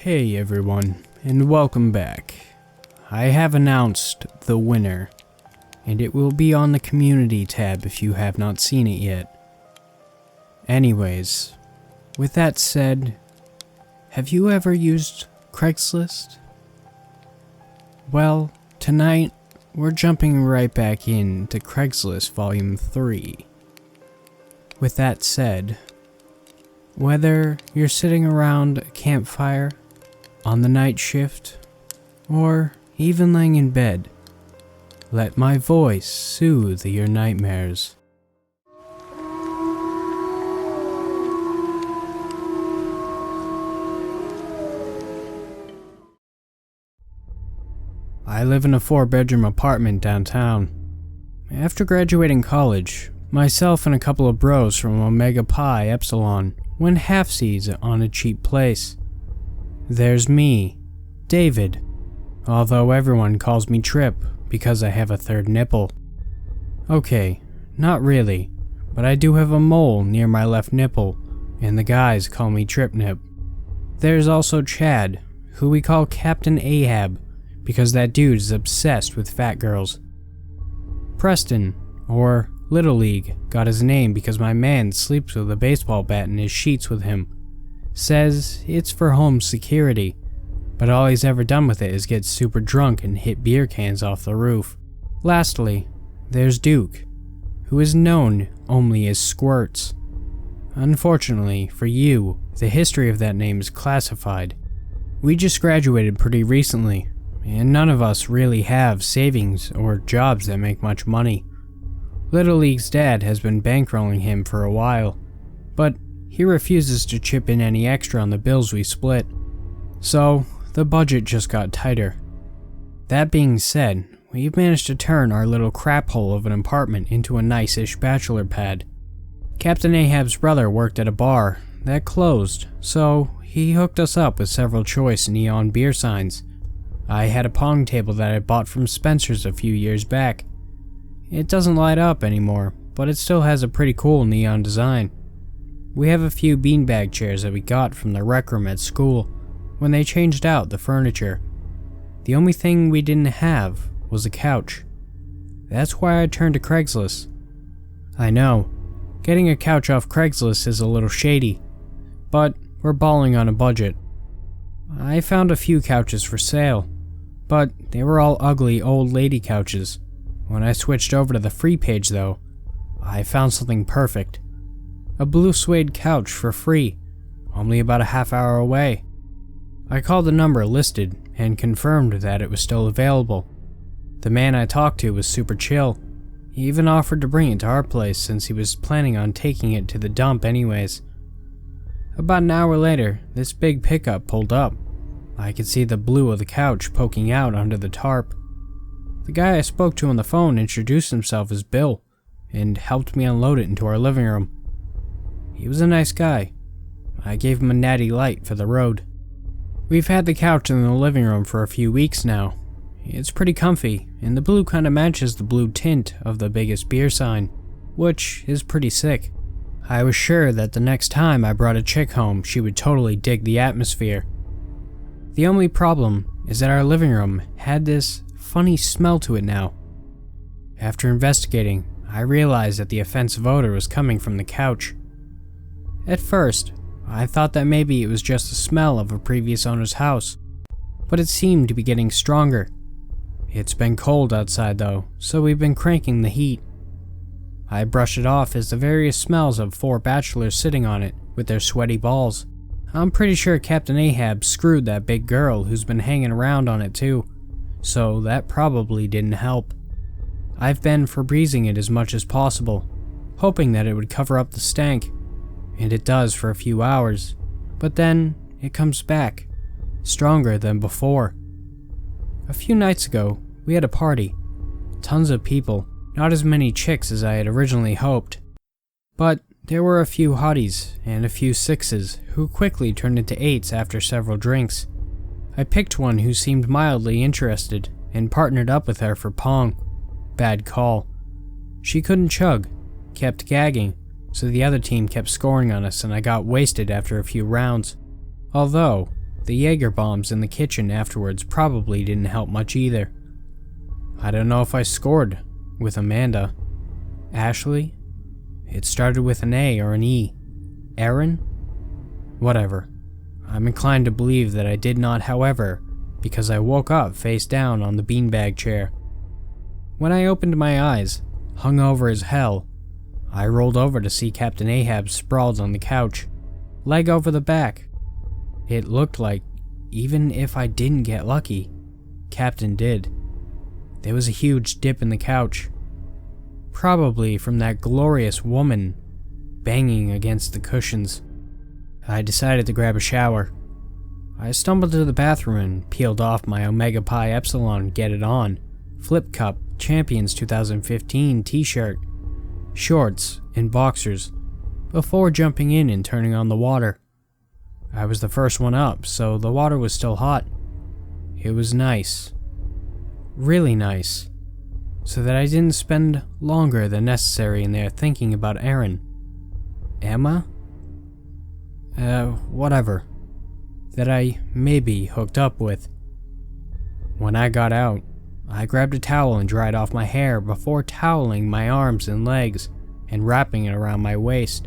Hey everyone, and welcome back. I have announced the winner, and it will be on the community tab if you have not seen it yet. Anyways, with that said, have you ever used Craigslist? Well, tonight we're jumping right back into Craigslist Volume 3. With that said, whether you're sitting around a campfire, on the night shift, or even laying in bed, let my voice soothe your nightmares. I live in a 4-bedroom apartment downtown. After graduating college, myself and a couple of bros from Omega Pi Epsilon went halfsies on a cheap place. There's me, David, although everyone calls me Trip because I have a third nipple. Okay, not really, but I do have a mole near my left nipple, and the guys call me Trip Nip. There's also Chad, who we call Captain Ahab, because that dude is obsessed with fat girls. Preston, or Little League, got his name because my man sleeps with a baseball bat in his sheets with him. Says it's for home security, but all he's ever done with it is get super drunk and hit beer cans off the roof. Lastly, there's Duke, who is known only as Squirts. Unfortunately for you, the history of that name is classified. We just graduated pretty recently, and none of us really have savings or jobs that make much money. Little League's dad has been bankrolling him for a while, but he refuses to chip in any extra on the bills we split, so the budget just got tighter. That being said, we've managed to turn our little crap hole of an apartment into a nice-ish bachelor pad. Captain Ahab's brother worked at a bar that closed, so he hooked us up with several choice neon beer signs. I had a pong table that I bought from Spencer's a few years back. It doesn't light up anymore, but it still has a pretty cool neon design. We have a few beanbag chairs that we got from the rec room at school when they changed out the furniture. The only thing we didn't have was a couch. That's why I turned to Craigslist. I know, getting a couch off Craigslist is a little shady, but we're balling on a budget. I found a few couches for sale, but they were all ugly old lady couches. When I switched over to the free page though, I found something perfect. A blue suede couch for free, only about a half hour away. I called the number listed and confirmed that it was still available. The man I talked to was super chill. He even offered to bring it to our place since he was planning on taking it to the dump anyways. About an hour later, this big pickup pulled up. I could see the blue of the couch poking out under the tarp. The guy I spoke to on the phone introduced himself as Bill and helped me unload it into our living room. He was a nice guy. I gave him a natty light for the road. We've had the couch in the living room for a few weeks now. It's pretty comfy, and the blue kinda matches the blue tint of the biggest beer sign, which is pretty sick. I was sure that the next time I brought a chick home, she would totally dig the atmosphere. The only problem is that our living room had this funny smell to it now. After investigating, I realized that the offensive odor was coming from the couch. At first, I thought that maybe it was just the smell of a previous owner's house, but it seemed to be getting stronger. It's been cold outside though, so we've been cranking the heat. I brush it off as the various smells of 4 bachelors sitting on it with their sweaty balls. I'm pretty sure Captain Ahab screwed that big girl who's been hanging around on it too, so that probably didn't help. I've been Febrezing it as much as possible, hoping that it would cover up the stank. And it does for a few hours, but then it comes back, stronger than before. A few nights ago, we had a party. Tons of people, not as many chicks as I had originally hoped. But there were a few hotties and a few 6s who quickly turned into 8s after several drinks. I picked one who seemed mildly interested and partnered up with her for Pong. Bad call. She couldn't chug, kept gagging, so the other team kept scoring on us and I got wasted after a few rounds. Although, The Jaeger bombs in the kitchen afterwards probably didn't help much either. I don't know if I scored with Amanda. Ashley? It started with an A or an E. Aaron? Whatever. I'm inclined to believe that I did not, however, because I woke up face down on the beanbag chair. When I opened my eyes, hungover as hell, I rolled over to see Captain Ahab sprawled on the couch, leg over the back. It looked like, even if I didn't get lucky, Captain did. There was a huge dip in the couch, probably from that glorious woman banging against the cushions. I decided to grab a shower. I stumbled to the bathroom and peeled off my Omega Pi Epsilon Get It On Flip Cup Champions 2015 t-shirt, shorts, and boxers before jumping in and turning on the water. I was the first one up, so the water was still hot. It was nice. Really nice. So that I didn't spend longer than necessary in there thinking about Aaron. Emma? Whatever. That I maybe hooked up with. When I got out, I grabbed a towel and dried off my hair before toweling my arms and legs and wrapping it around my waist.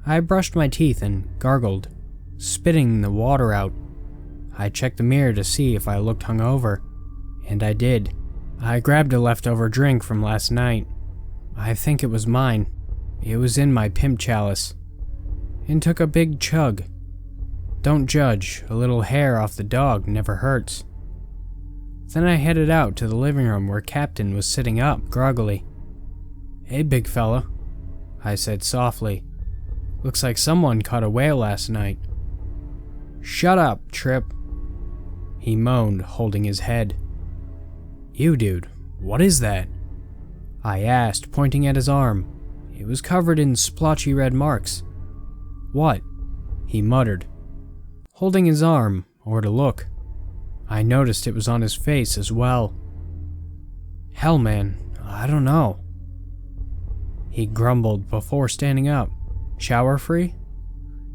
I brushed my teeth and gargled, spitting the water out. I checked the mirror to see if I looked hungover, and I did. I grabbed a leftover drink from last night. I think it was mine. It was in my pimp chalice. And took a big chug. Don't judge, a little hair off the dog never hurts. Then I headed out to the living room where Captain was sitting up groggily. "Hey, big fella," I said softly. "Looks like someone caught a whale last night." "Shut up, Trip," he moaned, holding his head. "You, dude, what is that?" I asked, pointing at his arm. It was covered in splotchy red marks. "What?" he muttered, holding his arm over to look. I noticed it was on his face as well. "Hell, man, I don't know," he grumbled before standing up. "Shower free?"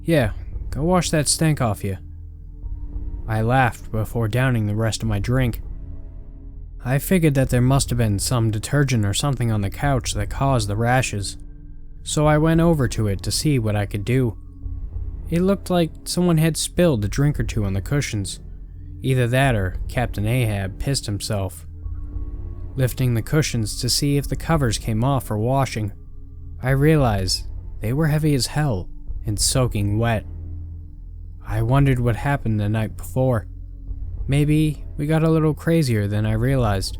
"Yeah, go wash that stank off you." I laughed before downing the rest of my drink. I figured that there must have been some detergent or something on the couch that caused the rashes, so I went over to it to see what I could do. It looked like someone had spilled a drink or two on the cushions. Either that or Captain Ahab pissed himself. Lifting the cushions to see if the covers came off for washing, I realized they were heavy as hell and soaking wet. I wondered what happened the night before. Maybe we got a little crazier than I realized.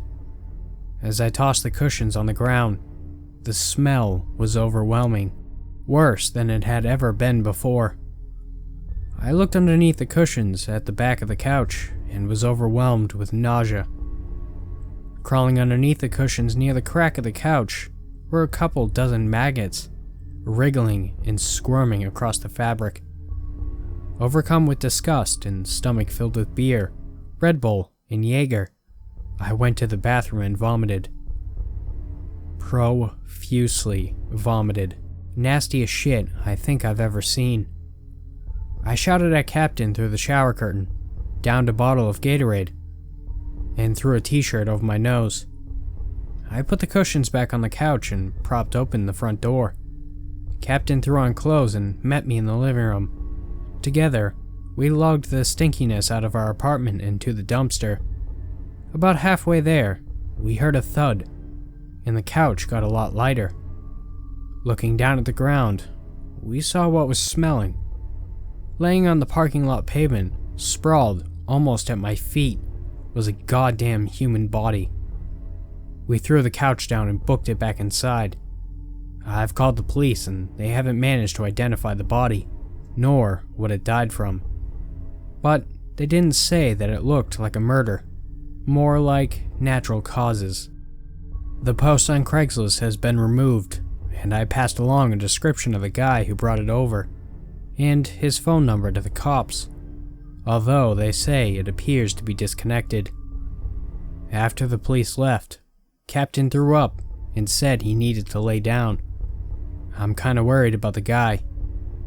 As I tossed the cushions on the ground, the smell was overwhelming, worse than it had ever been before. I looked underneath the cushions at the back of the couch and was overwhelmed with nausea. Crawling underneath the cushions near the crack of the couch were a couple dozen maggots, wriggling and squirming across the fabric. Overcome with disgust and stomach filled with beer, Red Bull, and Jaeger, I went to the bathroom and vomited. Profusely vomited. Nastiest shit I think I've ever seen. I shouted at Captain through the shower curtain, downed a bottle of Gatorade, and threw a t-shirt over my nose. I put the cushions back on the couch and propped open the front door. Captain threw on clothes and met me in the living room. Together, we lugged the stinkiness out of our apartment into the dumpster. About halfway there, we heard a thud, and the couch got a lot lighter. Looking down at the ground, we saw what was smelling. Laying on the parking lot pavement, sprawled almost at my feet, was a goddamn human body. We threw the couch down and booked it back inside. I've called the police and they haven't managed to identify the body, nor what it died from. But they didn't say that it looked like a murder, more like natural causes. The post on Craigslist has been removed, and I passed along a description of the guy who brought it over, and his phone number to the cops, although they say it appears to be disconnected. After the police left, Captain threw up and said he needed to lay down. I'm kinda worried about the guy,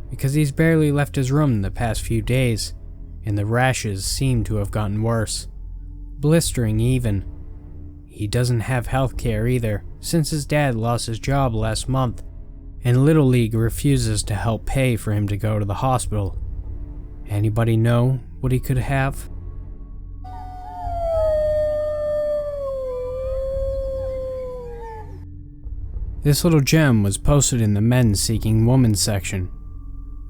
because he's barely left his room in the past few days, and the rashes seem to have gotten worse, blistering even. He doesn't have health care either, since his dad lost his job last month, and Little League refuses to help pay for him to go to the hospital. Anybody know what he could have? This little gem was posted in the Men Seeking Woman section,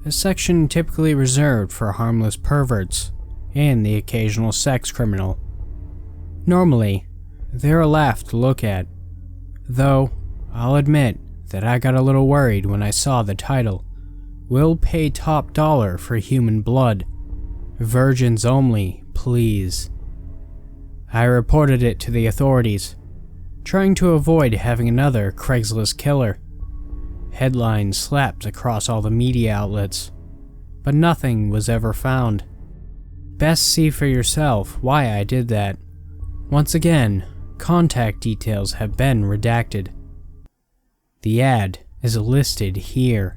a section typically reserved for harmless perverts and the occasional sex criminal. Normally, they're a laugh to look at, though I'll admit that I got a little worried when I saw the title, "Will Pay Top Dollar for Human Blood. Virgins Only, Please." I reported it to the authorities, trying to avoid having another Craigslist killer. Headlines slapped across all the media outlets, but nothing was ever found. Best see for yourself why I did that. Once again, contact details have been redacted. The ad is listed here.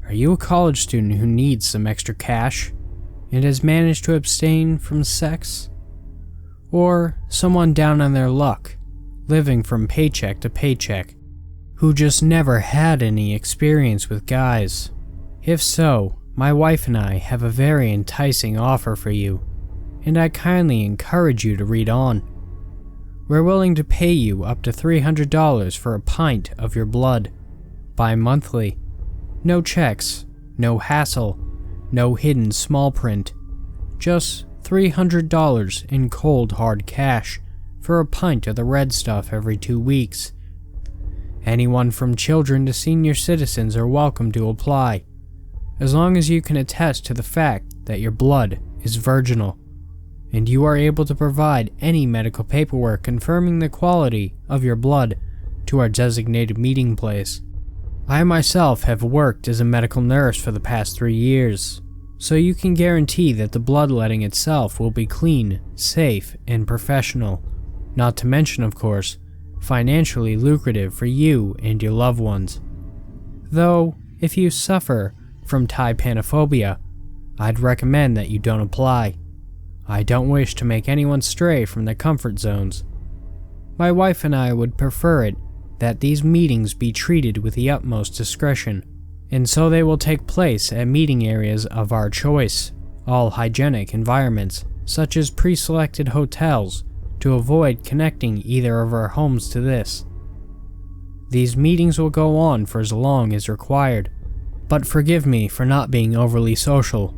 Are you a college student who needs some extra cash and has managed to abstain from sex? Or someone down on their luck, living from paycheck to paycheck, who just never had any experience with guys? If so, my wife and I have a very enticing offer for you, and I kindly encourage you to read on. We're willing to pay you up to $300 for a pint of your blood, bi-monthly. No checks, no hassle, no hidden small print, just $300 in cold hard cash for a pint of the red stuff every 2 weeks. Anyone from children to senior citizens are welcome to apply, as long as you can attest to the fact that your blood is virginal, and you are able to provide any medical paperwork confirming the quality of your blood to our designated meeting place. I myself have worked as a medical nurse for the past 3 years, so you can guarantee that the bloodletting itself will be clean, safe, and professional. Not to mention, of course, financially lucrative for you and your loved ones. Though, if you suffer from trypanophobia, I'd recommend that you don't apply. I don't wish to make anyone stray from their comfort zones. My wife and I would prefer it that these meetings be treated with the utmost discretion, and so they will take place at meeting areas of our choice, all hygienic environments, such as pre-selected hotels, to avoid connecting either of our homes to this. These meetings will go on for as long as required, but forgive me for not being overly social.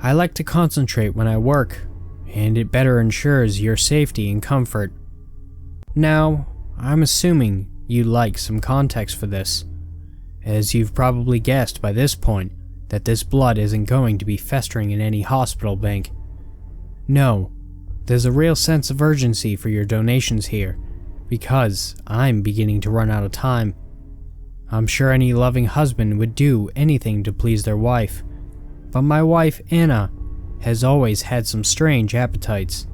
I like to concentrate when I work, and it better ensures your safety and comfort. Now, I'm assuming you'd like some context for this, as you've probably guessed by this point that this blood isn't going to be festering in any hospital bank. No, there's a real sense of urgency for your donations here, because I'm beginning to run out of time. I'm sure any loving husband would do anything to please their wife, but my wife, Anna, has always had some strange appetites.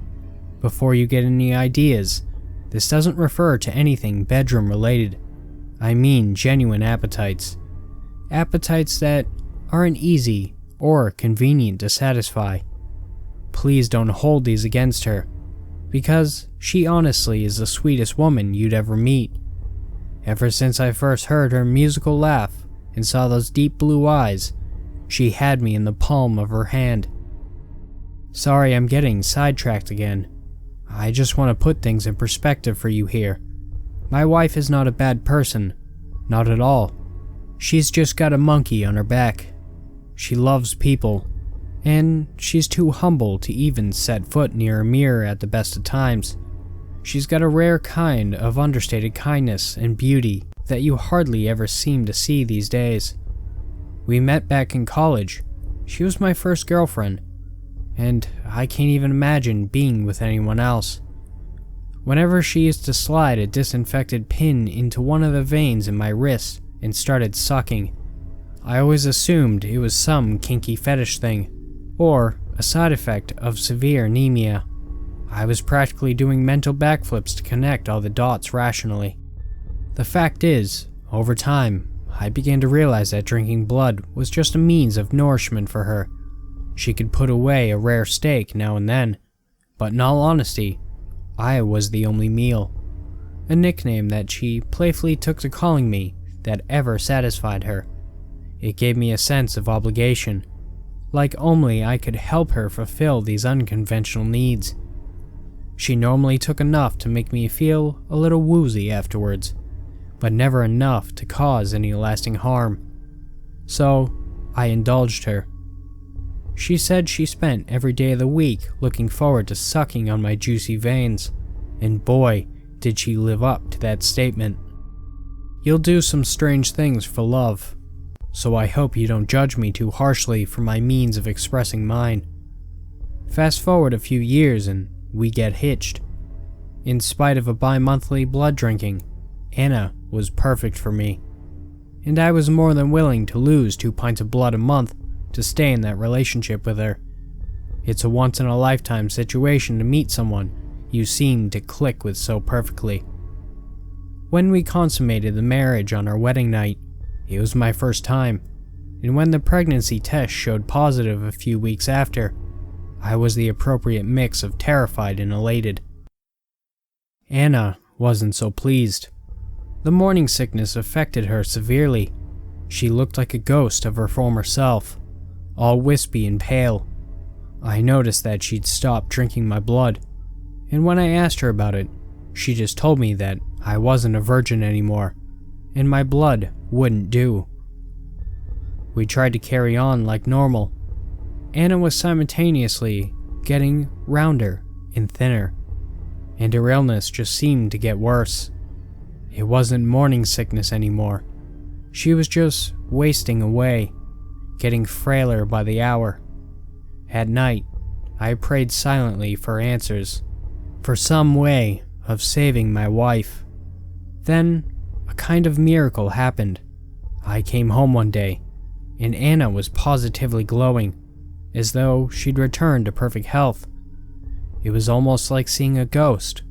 Before you get any ideas, this doesn't refer to anything bedroom related. I mean genuine appetites. Appetites that aren't easy or convenient to satisfy. Please don't hold these against her, because she honestly is the sweetest woman you'd ever meet. Ever since I first heard her musical laugh and saw those deep blue eyes, she had me in the palm of her hand. Sorry I'm getting sidetracked again. I just want to put things in perspective for you here. My wife is not a bad person, not at all. She's just got a monkey on her back. She loves people, and she's too humble to even set foot near a mirror at the best of times. She's got a rare kind of understated kindness and beauty that you hardly ever seem to see these days. We met back in college. She was my first girlfriend, and I can't even imagine being with anyone else. Whenever she used to slide a disinfected pin into one of the veins in my wrist and started sucking, I always assumed it was some kinky fetish thing, or a side effect of severe anemia. I was practically doing mental backflips to connect all the dots rationally. The fact is, over time, I began to realize that drinking blood was just a means of nourishment for her. She could put away a rare steak now and then, but in all honesty, I was the only meal. A nickname that she playfully took to calling me that ever satisfied her. It gave me a sense of obligation, like only I could help her fulfill these unconventional needs. She normally took enough to make me feel a little woozy afterwards, but never enough to cause any lasting harm. So, I indulged her. She said she spent every day of the week looking forward to sucking on my juicy veins, and boy, did she live up to that statement. You'll do some strange things for love, so I hope you don't judge me too harshly for my means of expressing mine. Fast forward a few years and we get hitched. In spite of a bi-monthly blood drinking, Anna was perfect for me, and I was more than willing to lose 2 pints of blood a month to stay in that relationship with her. It's a once-in-a-lifetime situation to meet someone you seem to click with so perfectly. When we consummated the marriage on our wedding night, it was my first time, and when the pregnancy test showed positive a few weeks after, I was the appropriate mix of terrified and elated. Anna wasn't so pleased. The morning sickness affected her severely. She looked like a ghost of her former self, all wispy and pale. I noticed that she'd stopped drinking my blood, and when I asked her about it, she just told me that I wasn't a virgin anymore, and my blood wouldn't do. We tried to carry on like normal. Anna was simultaneously getting rounder and thinner, and her illness just seemed to get worse. It wasn't morning sickness anymore. She was just wasting away, getting frailer by the hour. At night, I prayed silently for answers, for some way of saving my wife. Then, a kind of miracle happened. I came home one day, and Anna was positively glowing, as though she'd returned to perfect health. It was almost like seeing a ghost,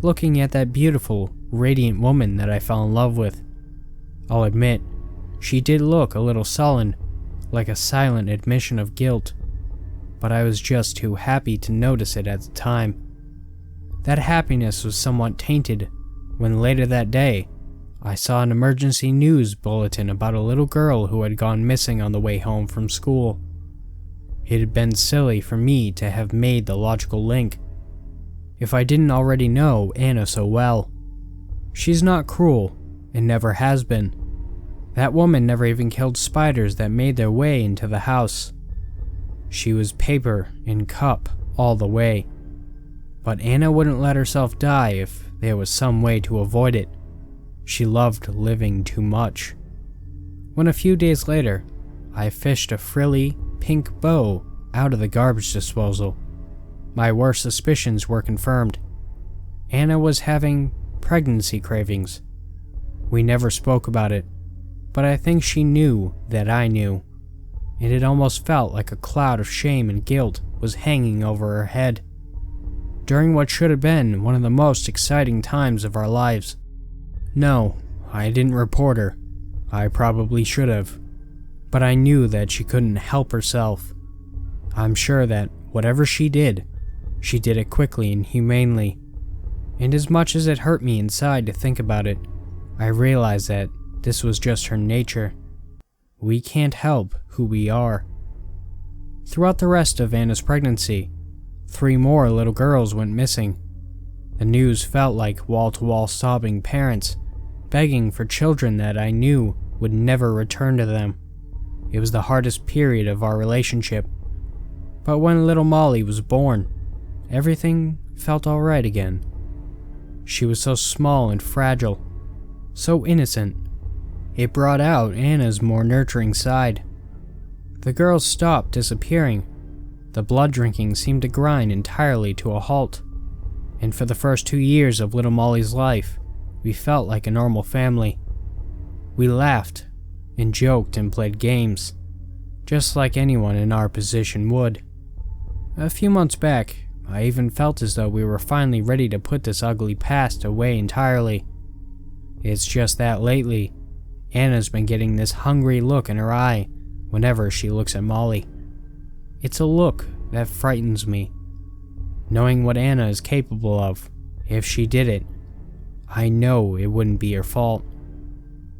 looking at that beautiful, radiant woman that I fell in love with. I'll admit, she did look a little sullen, like a silent admission of guilt, but I was just too happy to notice it at the time. That happiness was somewhat tainted when later that day, I saw an emergency news bulletin about a little girl who had gone missing on the way home from school. It had been silly for me to have made the logical link, if I didn't already know Anna so well. She's not cruel, and never has been. That woman never even killed spiders that made their way into the house. She was paper and cup all the way. But Anna wouldn't let herself die if there was some way to avoid it. She loved living too much. When a few days later, I fished a frilly, pink bow out of the garbage disposal, my worst suspicions were confirmed. Anna was having pregnancy cravings. We never spoke about it, but I think she knew that I knew, and it almost felt like a cloud of shame and guilt was hanging over her head. During what should have been one of the most exciting times of our lives. No, I didn't report her. I probably should have. But I knew that she couldn't help herself. I'm sure that whatever she did it quickly and humanely. And as much as it hurt me inside to think about it, I realized that this was just her nature. We can't help who we are. Throughout the rest of Anna's pregnancy, 3 more little girls went missing. The news felt like wall-to-wall sobbing parents, begging for children that I knew would never return to them. It was the hardest period of our relationship. But when little Molly was born, everything felt alright again. She was so small and fragile, so innocent. It brought out Anna's more nurturing side. The girls stopped disappearing. The blood drinking seemed to grind entirely to a halt. And for the first 2 years of little Molly's life, we felt like a normal family. We laughed and joked and played games, just like anyone in our position would. A few months back, I even felt as though we were finally ready to put this ugly past away entirely. It's just that lately, Anna's been getting this hungry look in her eye whenever she looks at Molly. It's a look that frightens me. Knowing what Anna is capable of, if she did it, I know it wouldn't be her fault.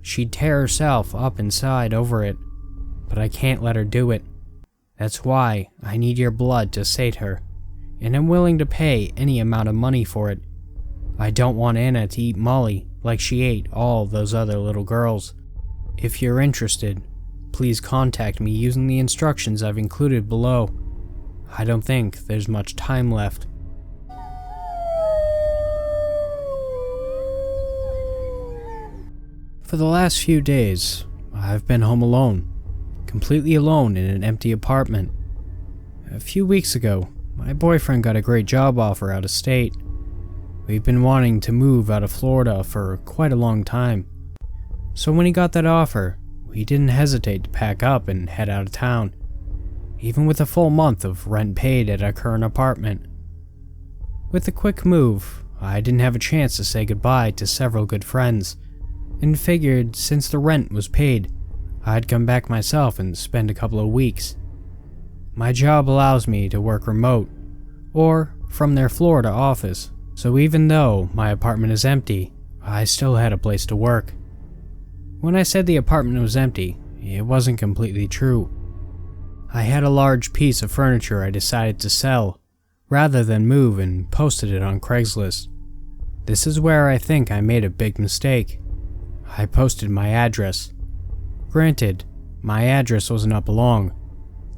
She'd tear herself up inside over it, but I can't let her do it. That's why I need your blood to sate her, and I'm willing to pay any amount of money for it. I don't want Anna to eat Molly like she ate all those other little girls. If you're interested, please contact me using the instructions I've included below. I don't think there's much time left. For the last few days, I've been home alone, completely alone in an empty apartment. A few weeks ago, my boyfriend got a great job offer out of state. We've been wanting to move out of Florida for quite a long time. So when he got that offer, we didn't hesitate to pack up and head out of town, even with a full month of rent paid at our current apartment. With the quick move, I didn't have a chance to say goodbye to several good friends, and figured since the rent was paid, I'd come back myself and spend a couple of weeks. My job allows me to work remote, or from their Florida office, so even though my apartment is empty, I still had a place to work. When I said the apartment was empty, it wasn't completely true. I had a large piece of furniture I decided to sell, rather than move, and posted it on Craigslist. This is where I think I made a big mistake. I posted my address. Granted, my address wasn't up long.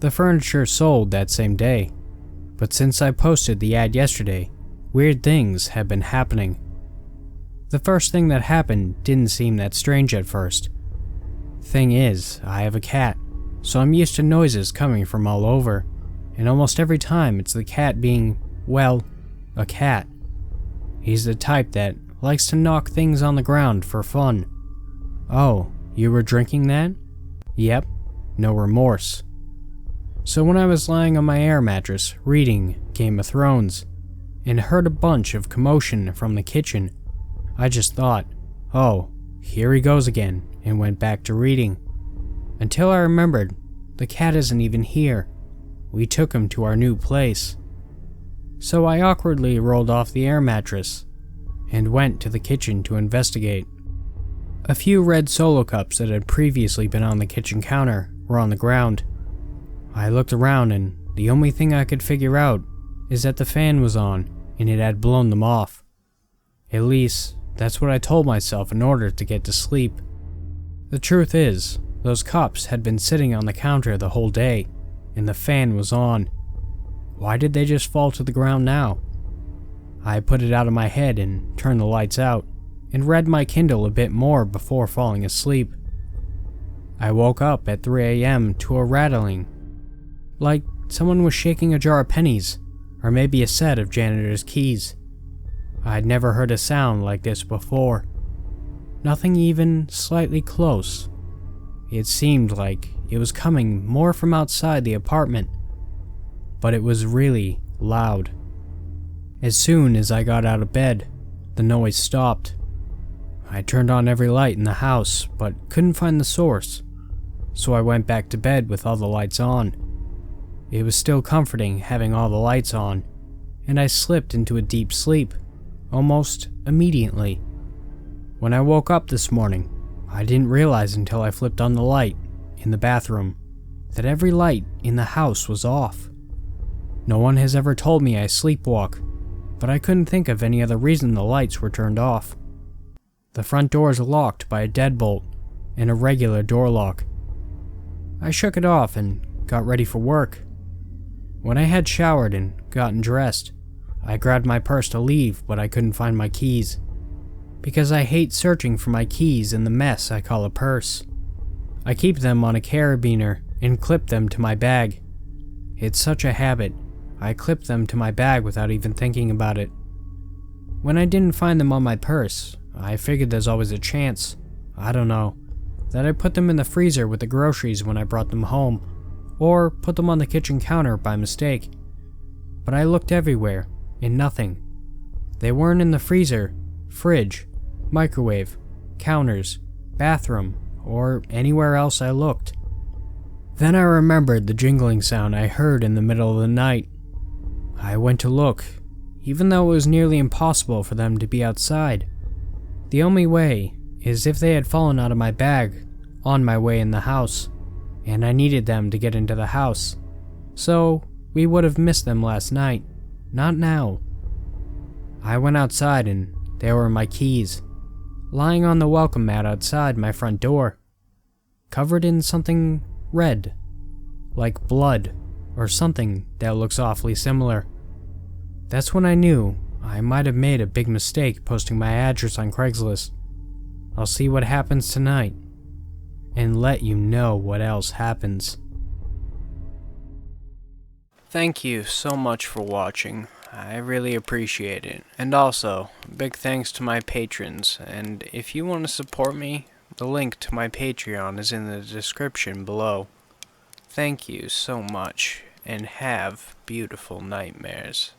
The furniture sold that same day, but since I posted the ad yesterday, weird things have been happening. The first thing that happened didn't seem that strange at first. Thing is, I have a cat, so I'm used to noises coming from all over, and almost every time it's the cat being, well, a cat. He's the type that likes to knock things on the ground for fun. Oh, you were drinking that? Yep, no remorse. So when I was lying on my air mattress reading Game of Thrones, and heard a bunch of commotion from the kitchen, I just thought, oh, here he goes again, and went back to reading. Until I remembered, the cat isn't even here. We took him to our new place. So I awkwardly rolled off the air mattress, and went to the kitchen to investigate. A few red Solo cups that had previously been on the kitchen counter were on the ground. I looked around, and the only thing I could figure out is that the fan was on, and it had blown them off. At least, that's what I told myself in order to get to sleep. The truth is, those cups had been sitting on the counter the whole day, and the fan was on. Why did they just fall to the ground now? I put it out of my head and turned the lights out, and read my Kindle a bit more before falling asleep. I woke up at 3 a.m. to a rattling, like someone was shaking a jar of pennies, or maybe a set of janitor's keys. I'd never heard a sound like this before. Nothing even slightly close. It seemed like it was coming more from outside the apartment, but it was really loud. As soon as I got out of bed, the noise stopped. I turned on every light in the house, but couldn't find the source, so I went back to bed with all the lights on. It was still comforting having all the lights on, and I slipped into a deep sleep, almost immediately. When I woke up this morning, I didn't realize until I flipped on the light in the bathroom that every light in the house was off. No one has ever told me I sleepwalk, but I couldn't think of any other reason the lights were turned off. The front door is locked by a deadbolt and a regular door lock. I shook it off and got ready for work. When I had showered and gotten dressed, I grabbed my purse to leave, but I couldn't find my keys, because I hate searching for my keys in the mess I call a purse. I keep them on a carabiner and clip them to my bag. It's such a habit, I clip them to my bag without even thinking about it. When I didn't find them on my purse, I figured there's always a chance, I don't know, that I put them in the freezer with the groceries when I brought them home, or put them on the kitchen counter by mistake. But I looked everywhere, and nothing. They weren't in the freezer, fridge, microwave, counters, bathroom, or anywhere else I looked. Then I remembered the jingling sound I heard in the middle of the night. I went to look, even though it was nearly impossible for them to be outside. The only way is if they had fallen out of my bag on my way in the house, and I needed them to get into the house. So, we would have missed them last night, not now. I went outside and there were my keys, lying on the welcome mat outside my front door, covered in something red, like blood or something that looks awfully similar. That's when I knew I might have made a big mistake posting my address on Craigslist. I'll see what happens tonight, and let you know what else happens. Thank you so much for watching. I really appreciate it. And also, big thanks to my patrons, and if you want to support me, the link to my Patreon is in the description below. Thank you so much, and have beautiful nightmares.